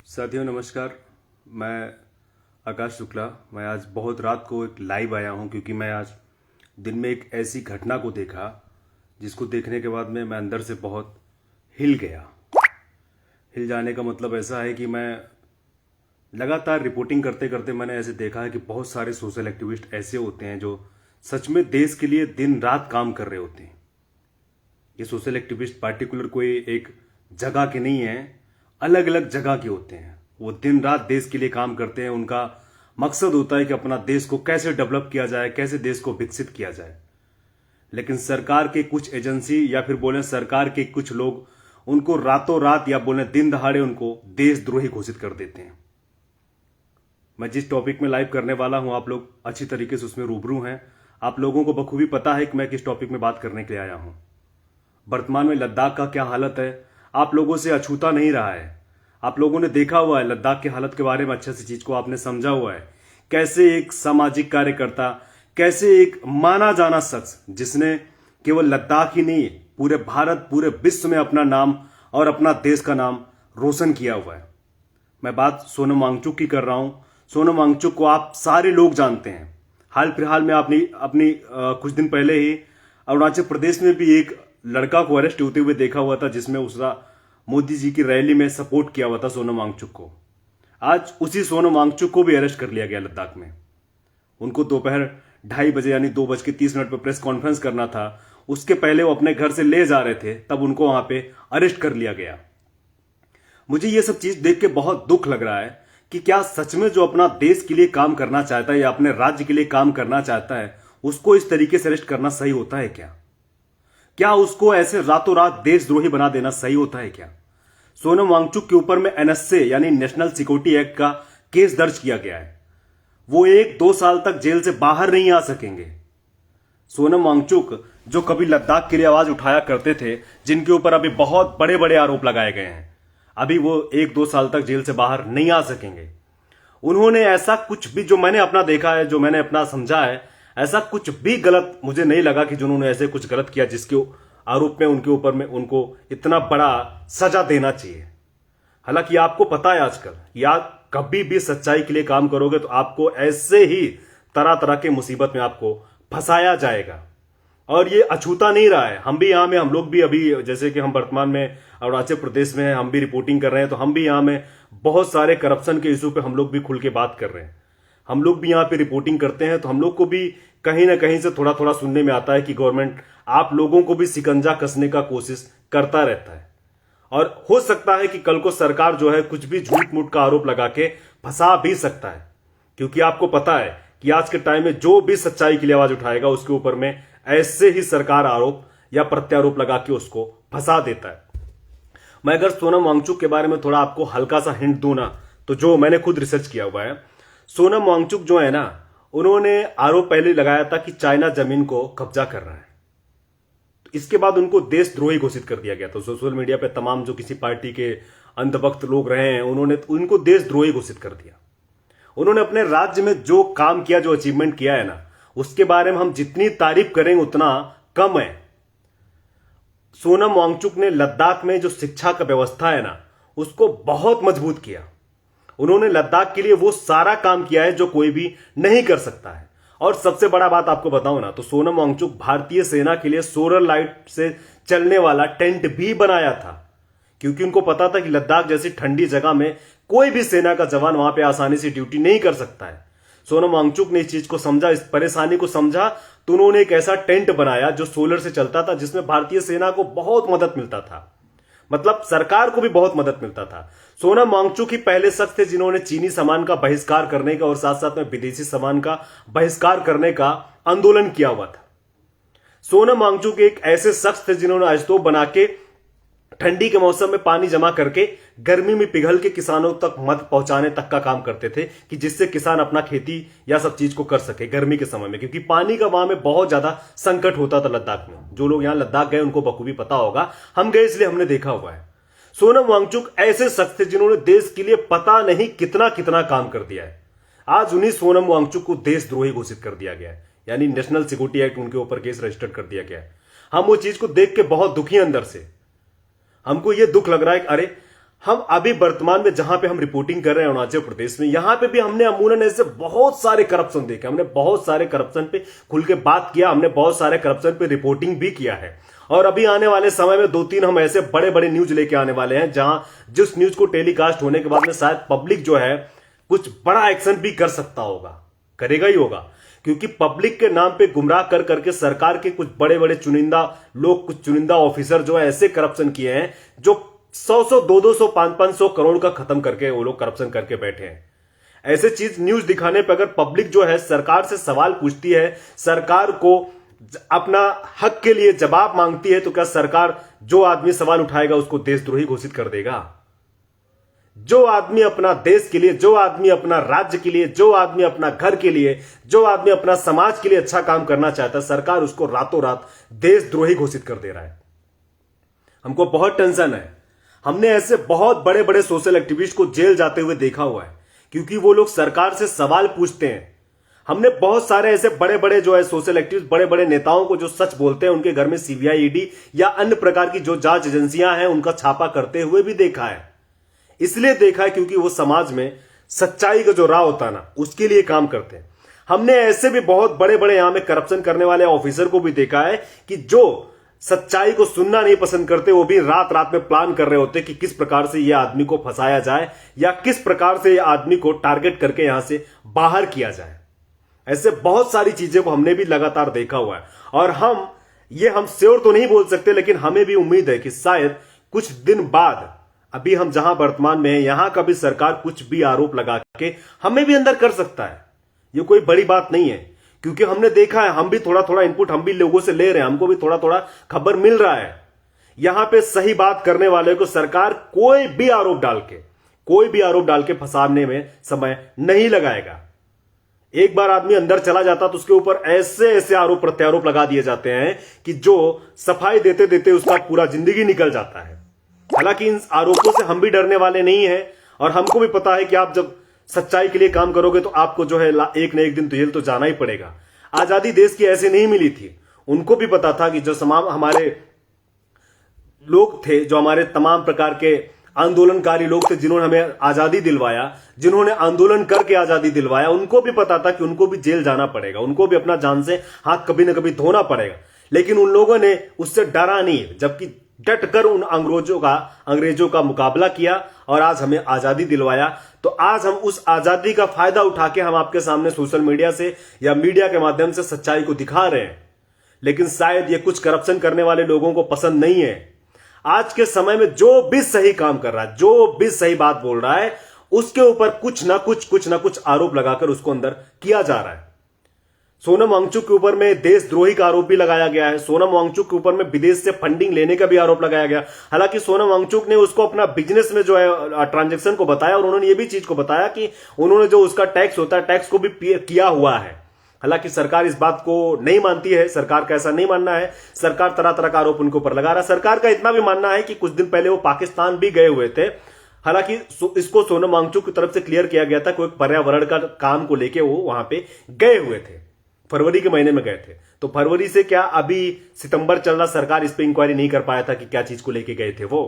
साथियों नमस्कार। मैं आकाश शुक्ला। मैं आज बहुत रात को एक लाइव आया हूं क्योंकि मैं आज दिन में एक ऐसी घटना को देखा जिसको देखने के बाद मैं अंदर से बहुत हिल गया। हिल जाने का मतलब ऐसा है कि मैं लगातार रिपोर्टिंग करते करते मैंने ऐसे देखा है कि बहुत सारे सोशल एक्टिविस्ट ऐसे होते हैं जो सच में देश के लिए दिन रात काम कर रहे होते हैं। ये सोशल एक्टिविस्ट पार्टिकुलर कोई एक जगह के नहीं है, अलग अलग जगह के होते हैं। वो दिन रात देश के लिए काम करते हैं। उनका मकसद होता है कि अपना देश को कैसे डेवलप किया जाए, कैसे देश को विकसित किया जाए। लेकिन सरकार के कुछ एजेंसी या फिर बोले सरकार के कुछ लोग उनको रातों रात या बोले दिन दहाड़े उनको देशद्रोही घोषित कर देते हैं। मैं जिस टॉपिक में लाइव करने वाला हूं, आप लोग अच्छी तरीके से उसमें रूबरू हैं। आप लोगों को बखूबी पता है कि मैं किस टॉपिक में बात करने के लिए आया हूं। वर्तमान में लद्दाख का क्या हालत है आप लोगों से अछूता नहीं रहा है। आप लोगों ने देखा हुआ है लद्दाख की हालत के बारे में, अच्छे से चीज को आपने समझा हुआ है। कैसे एक सामाजिक कार्यकर्ता, कैसे एक माना जाना शख्स जिसने केवल लद्दाख ही नहीं पूरे भारत पूरे विश्व में अपना नाम और अपना देश का नाम रोशन किया हुआ है। मैं बात सोनम वांगचुक की कर रहा हूं। सोनम वांगचुक को आप सारे लोग जानते हैं। हाल फिलहाल में अपनी कुछ दिन पहले ही अरुणाचल प्रदेश में भी एक लड़का को अरेस्ट होते हुए देखा हुआ था जिसमें उसका मोदी जी की रैली में सपोर्ट किया हुआ था सोनम वांगचुक को। आज उसी सोनम वांगचुक को भी अरेस्ट कर लिया गया लद्दाख में। उनको दोपहर 2:30 बजे यानी 2:30 पर प्रेस कॉन्फ्रेंस करना था। उसके पहले वो अपने घर से ले जा रहे थे, तब उनको वहां पे अरेस्ट कर लिया गया। मुझे ये सब चीज देख के बहुत दुख लग रहा है कि क्या सच में जो अपना देश के लिए काम करना चाहता है या अपने राज्य के लिए काम करना चाहता है उसको इस तरीके से अरेस्ट करना सही होता है क्या उसको ऐसे रातों रात देशद्रोही बना देना सही होता है क्या? सोनम वांगचुक के ऊपर में एनएसए यानी नेशनल सिक्योरिटी एक्ट का केस दर्ज किया गया है। वो 1-2 साल तक जेल से बाहर नहीं आ सकेंगे। सोनम वांगचुक जो कभी लद्दाख के लिए आवाज उठाया करते थे, जिनके ऊपर अभी बहुत बड़े बड़े आरोप लगाए गए हैं, अभी वो 1-2 साल तक जेल से बाहर नहीं आ सकेंगे। उन्होंने ऐसा कुछ भी, जो मैंने अपना देखा है, जो मैंने अपना समझा है, ऐसा कुछ भी गलत मुझे नहीं लगा कि जिन्होंने ऐसे कुछ गलत किया जिसके आरोप में उनके ऊपर में उनको इतना बड़ा सजा देना चाहिए। हालांकि आपको पता है आजकल या कभी भी सच्चाई के लिए काम करोगे तो आपको ऐसे ही तरह तरह के मुसीबत में आपको फंसाया जाएगा। और ये अछूता नहीं रहा है। हम लोग भी अभी, जैसे कि हम वर्तमान में अरुणाचल प्रदेश में हैं, हम भी रिपोर्टिंग कर रहे हैं, तो हम भी यहाँ में बहुत सारे करप्शन के इशू पे हम लोग भी खुल के बात कर रहे हैं। हम लोग भी यहाँ पे रिपोर्टिंग करते हैं तो हम लोग को भी कहीं ना कहीं से थोड़ा थोड़ा सुनने में आता है कि गवर्नमेंट आप लोगों को भी शिकंजा कसने का कोशिश करता रहता है। और हो सकता है कि कल को सरकार जो है कुछ भी झूठ मूठ का आरोप लगा के फंसा भी सकता है, क्योंकि आपको पता है कि आज के टाइम में जो भी सच्चाई के लिए आवाज उठाएगा उसके ऊपर में ऐसे ही सरकार आरोप या प्रत्यारोप लगा के उसको फंसा देता है। मैं अगर सोनम वांगचुक के बारे में थोड़ा आपको हल्का सा हिंट दूं ना, तो जो मैंने खुद रिसर्च किया हुआ है, सोनम वांगचुक जो है ना, उन्होंने आरोप पहले लगाया था कि चाइना जमीन को कब्जा कर रहा है। तो इसके बाद उनको देशद्रोही घोषित कर दिया गया। तो सोशल मीडिया पे तमाम जो किसी पार्टी के अंधभक्त लोग रहे हैं उन्होंने उनको देशद्रोही घोषित कर दिया। उन्होंने अपने राज्य में जो काम किया, जो अचीवमेंट किया है ना, उसके बारे में हम जितनी तारीफ करेंगे उतना कम है। सोनम वांगचुक ने लद्दाख में जो शिक्षा का व्यवस्था है ना, उसको बहुत मजबूत किया। उन्होंने लद्दाख के लिए वो सारा काम किया है जो कोई भी नहीं कर सकता है। और सबसे बड़ा बात आपको बताऊं ना, तो सोनम वांगचुक भारतीय सेना के लिए सोलर लाइट से चलने वाला टेंट भी बनाया था, क्योंकि उनको पता था कि लद्दाख जैसी ठंडी जगह में कोई भी सेना का जवान वहां पे आसानी से ड्यूटी नहीं कर सकता है। सोनम वांगचुक ने इस चीज को समझा, इस परेशानी को समझा, तो उन्होंने एक ऐसा टेंट बनाया जो सोलर से चलता था, जिसमें भारतीय सेना को बहुत मदद मिलता था, मतलब सरकार को भी बहुत मदद मिलता था। सोनम वांगचुक ही पहले शख्स थे जिन्होंने चीनी सामान का बहिष्कार करने का और साथ साथ में विदेशी सामान का बहिष्कार करने का आंदोलन किया हुआ था। सोनम वांगचुक एक ऐसे शख्स थे जिन्होंने आइसोटोप बना के ठंडी के मौसम में पानी जमा करके गर्मी में पिघल के किसानों तक मदद पहुंचाने तक का काम करते थे, कि जिससे किसान अपना खेती या सब चीज को कर सके गर्मी के समय में, क्योंकि पानी का वहां में बहुत ज्यादा संकट होता था लद्दाख में। जो लोग यहां लद्दाख गए उनको बखूबी पता होगा, हम गए इसलिए हमने देखा हुआ है। सोनम वांगचुक ऐसे शख्स थे जिन्होंने देश के लिए पता नहीं कितना कितना काम कर दिया है। आज उन्हीं सोनम वांगचुक को देशद्रोही घोषित कर दिया गया है, यानी नेशनल सिक्योरिटी एक्ट उनके ऊपर केस रजिस्टर कर दिया गया है। हम वो चीज को देख के बहुत दुखी अंदर से। हमको ये दुख लग रहा है कि अरे हम अभी वर्तमान में जहां पे हम रिपोर्टिंग कर रहे हैं अरुणाचल प्रदेश में, यहां पे भी हमने अमूमन ऐसे बहुत सारे करप्शन देखे, हमने बहुत सारे करप्शन पे खुल के बात किया, हमने बहुत सारे करप्शन पे रिपोर्टिंग भी किया है। और अभी आने वाले समय में 2-3 हम ऐसे बड़े बड़े न्यूज लेके आने वाले हैं जहां जिस न्यूज को टेलीकास्ट होने के बाद में शायद पब्लिक जो है कुछ बड़ा एक्शन भी कर सकता होगा, करेगा ही होगा, क्योंकि पब्लिक के नाम पे गुमराह कर करके सरकार के कुछ बड़े बड़े चुनिंदा लोग, कुछ चुनिंदा ऑफिसर जो है ऐसे करप्शन किए हैं जो 100-100, 200-200, 500-500 करोड़ का खत्म करके वो लोग करप्शन करके बैठे हैं। ऐसे चीज न्यूज दिखाने पर अगर पब्लिक जो है सरकार से सवाल पूछती है, सरकार को अपना हक के लिए जवाब मांगती है, तो क्या सरकार जो आदमी सवाल उठाएगा उसको देशद्रोही घोषित कर देगा? जो आदमी अपना देश के लिए, जो आदमी अपना राज्य के लिए, जो आदमी अपना घर के लिए, जो आदमी अपना समाज के लिए अच्छा काम करना चाहता है, सरकार उसको रातों रात देशद्रोही घोषित कर दे रहा है। हमको बहुत टेंशन है। हमने ऐसे बहुत बड़े बड़े सोशल एक्टिविस्ट को जेल जाते हुए देखा हुआ है, क्योंकि वो लोग सरकार से सवाल पूछते हैं। हमने बहुत सारे ऐसे बड़े बड़े जो है सोशल एक्टिविस्ट, बड़े बड़े नेताओं को जो सच बोलते हैं, उनके घर में सीबीआई, ईडी या अन्य प्रकार की जो जांच एजेंसियां हैं उनका छापा करते हुए भी देखा है। इसलिए देखा है क्योंकि वो समाज में सच्चाई का जो राह होता है ना, उसके लिए काम करते हैं। हमने ऐसे भी बहुत बड़े बड़े यहां में करप्शन करने वाले ऑफिसर को भी देखा है कि जो सच्चाई को सुनना नहीं पसंद करते, वो भी रात रात में प्लान कर रहे होते कि किस प्रकार से यह आदमी को फंसाया जाए या किस प्रकार से यह आदमी को टारगेट करके यहां से बाहर किया जाए। ऐसे बहुत सारी चीजें को हमने भी लगातार देखा हुआ है। और हम श्योर तो नहीं बोल सकते, लेकिन हमें भी उम्मीद है कि शायद कुछ दिन बाद, अभी हम जहां वर्तमान में हैं, यहां का भी सरकार कुछ भी आरोप लगा के हमें भी अंदर कर सकता है। ये कोई बड़ी बात नहीं है, क्योंकि हमने देखा है, हम भी थोड़ा थोड़ा इनपुट हम भी लोगों से ले रहे हैं, हमको भी थोड़ा थोड़ा खबर मिल रहा है। यहां पे सही बात करने वाले को सरकार कोई भी आरोप डाल के फंसाने में समय नहीं लगाएगा। एक बार आदमी अंदर चला जाता तो उसके ऊपर ऐसे ऐसे आरोप प्रत्यारोप लगा दिए जाते हैं कि जो सफाई देते देते उसका पूरा जिंदगी निकल जाता है। हालांकि इन आरोपों से हम भी डरने वाले नहीं हैं, और हमको भी पता है कि आप जब सच्चाई के लिए काम करोगे तो आपको जो है एक न एक दिन तो जेल तो जाना ही पड़ेगा। आजादी देश की ऐसे नहीं मिली थी। उनको भी पता था कि जो तमाम हमारे लोग थे, जो हमारे तमाम प्रकार के आंदोलनकारी लोग थे, जिन्होंने हमें आजादी दिलवाया, जिन्होंने आंदोलन करके आजादी दिलवाया, उनको भी पता था कि उनको भी जेल जाना पड़ेगा, उनको भी अपना जान से हाथ कभी न कभी धोना पड़ेगा। लेकिन उन लोगों ने उससे डरा नहीं, जबकि डट कर उन अंग्रेजों का मुकाबला किया और आज हमें आजादी दिलवाया। तो आज हम उस आजादी का फायदा उठा के हम आपके सामने सोशल मीडिया से या मीडिया के माध्यम से सच्चाई को दिखा रहे हैं। लेकिन शायद ये कुछ करप्शन करने वाले लोगों को पसंद नहीं है। आज के समय में जो भी सही काम कर रहा है, जो भी सही बात बोल रहा है, उसके ऊपर कुछ ना कुछ आरोप लगाकर उसको अंदर किया जा रहा है। सोनम वांगचुक के ऊपर में देशद्रोही का आरोप भी लगाया गया है। सोनम वांगचुक के ऊपर में विदेश से फंडिंग लेने का भी आरोप लगाया गया। हालांकि सोनम वांगचुक ने उसको अपना बिजनेस में जो है ट्रांजैक्शन को बताया, और उन्होंने ये भी चीज को बताया कि उन्होंने जो उसका टैक्स होता है, टैक्स को भी किया हुआ है। हालांकि सरकार इस बात को नहीं मानती है, सरकार का ऐसा नहीं मानना है। सरकार तरह तरह का आरोप उनके ऊपर लगा रहा है। सरकार का इतना भी मानना है कि कुछ दिन पहले वो पाकिस्तान भी गए हुए थे। हालांकि इसको सोनम वांगचुक की तरफ से क्लियर किया गया था, कोई पर्यावरण का काम को लेके वो वहां पे गए हुए थे, फरवरी के महीने में गए थे। तो फरवरी से क्या अभी सितंबर चल रहा, सरकार इस पे इंक्वायरी नहीं कर पाया था कि क्या चीज को लेके गए थे वो।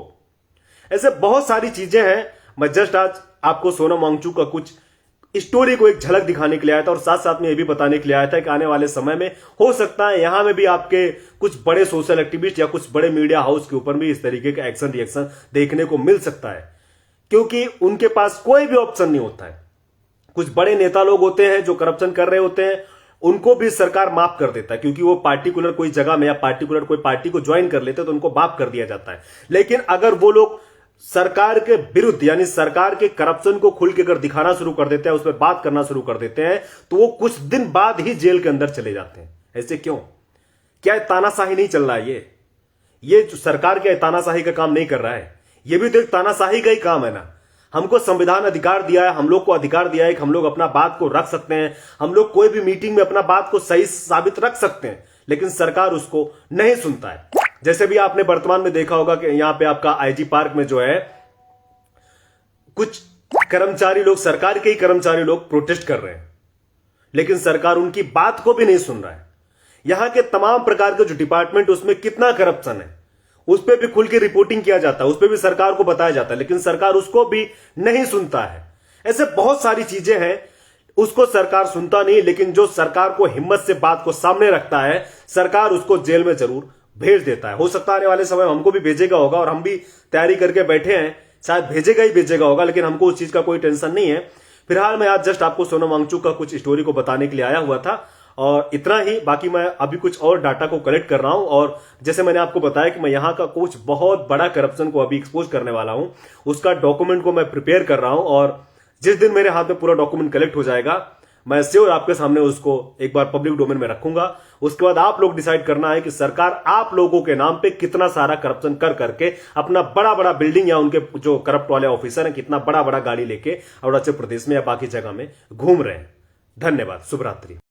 ऐसे बहुत सारी चीजें हैं। मैं जस्ट आज आपको सोनम वांगचुक का कुछ स्टोरी को एक झलक दिखाने के लिए आया था, और साथ साथ में ये भी बताने के लिए आया था कि आने वाले समय में हो सकता है यहां में भी आपके कुछ बड़े सोशल एक्टिविस्ट या कुछ बड़े मीडिया हाउस के ऊपर भी इस तरीके का एक्शन रिएक्शन देखने को मिल सकता है, क्योंकि उनके पास कोई भी ऑप्शन नहीं होता है। कुछ बड़े नेता लोग होते हैं जो करप्शन कर रहे होते हैं, उनको भी सरकार माफ कर देता है, क्योंकि वो पार्टिकुलर कोई जगह में या पार्टिकुलर कोई पार्टी को ज्वाइन कर लेते हैं तो उनको माफ कर दिया जाता है। लेकिन अगर वो लोग सरकार के विरुद्ध, यानी सरकार के करप्शन को खुल के अगर दिखाना शुरू कर देते हैं, उस पर बात करना शुरू कर देते हैं, तो वो कुछ दिन बाद ही जेल के अंदर चले जाते हैं। ऐसे क्यों? क्या तानाशाही नहीं चल रहा है? ये जो सरकार क्या तानाशाही का काम नहीं कर रहा है? ये भी तो एक तानाशाही का ही काम है ना। हमको संविधान अधिकार दिया है, हम लोग को अधिकार दिया है कि हम लोग अपना बात को रख सकते हैं, हम लोग कोई भी मीटिंग में अपना बात को सही साबित रख सकते हैं, लेकिन सरकार उसको नहीं सुनता है। जैसे भी आपने वर्तमान में देखा होगा कि यहां पे आपका आईजी पार्क में जो है कुछ कर्मचारी लोग, सरकार के ही कर्मचारी लोग प्रोटेस्ट कर रहे हैं, लेकिन सरकार उनकी बात को भी नहीं सुन रहा है। यहां के तमाम प्रकार के जो डिपार्टमेंट, उसमें कितना करप्शन है, उस पर भी खुल के रिपोर्टिंग किया जाता है, उस पर भी सरकार को बताया जाता है, लेकिन सरकार उसको भी नहीं सुनता है। ऐसे बहुत सारी चीजें हैं, उसको सरकार सुनता नहीं, लेकिन जो सरकार को हिम्मत से बात को सामने रखता है, सरकार उसको जेल में जरूर भेज देता है। हो सकता है आने वाले समय हमको भी भेजेगा होगा, और हम भी तैयारी करके बैठे हैं, शायद भेजेगा ही भेजेगा होगा, लेकिन हमको उस चीज का कोई टेंशन नहीं है। फिलहाल मैं आज जस्ट आपको सोनम वांगचुक का कुछ स्टोरी को बताने के लिए आया हुआ था, और इतना ही। बाकी मैं अभी कुछ और डाटा को कलेक्ट कर रहा हूं, और जैसे मैंने आपको बताया कि मैं यहां का कुछ बहुत बड़ा करप्शन को अभी एक्सपोज करने वाला हूं, उसका डॉक्यूमेंट को मैं प्रिपेयर कर रहा हूं, और जिस दिन मेरे हाथ में पूरा डॉक्यूमेंट कलेक्ट हो जाएगा, मैं श्योर आपके सामने उसको एक बार पब्लिक डोमेन में रखूंगा। उसके बाद आप लोग डिसाइड करना है कि सरकार आप लोगों के नाम पे कितना सारा करप्शन कर करके अपना बड़ा बड़ा बिल्डिंग या उनके जो करप्ट वाले ऑफिसर हैं कितना बड़ा बड़ा गाड़ी लेके अरुणाचल प्रदेश में या बाकी जगह में घूम रहे हैं। धन्यवाद। शुभ रात्रि।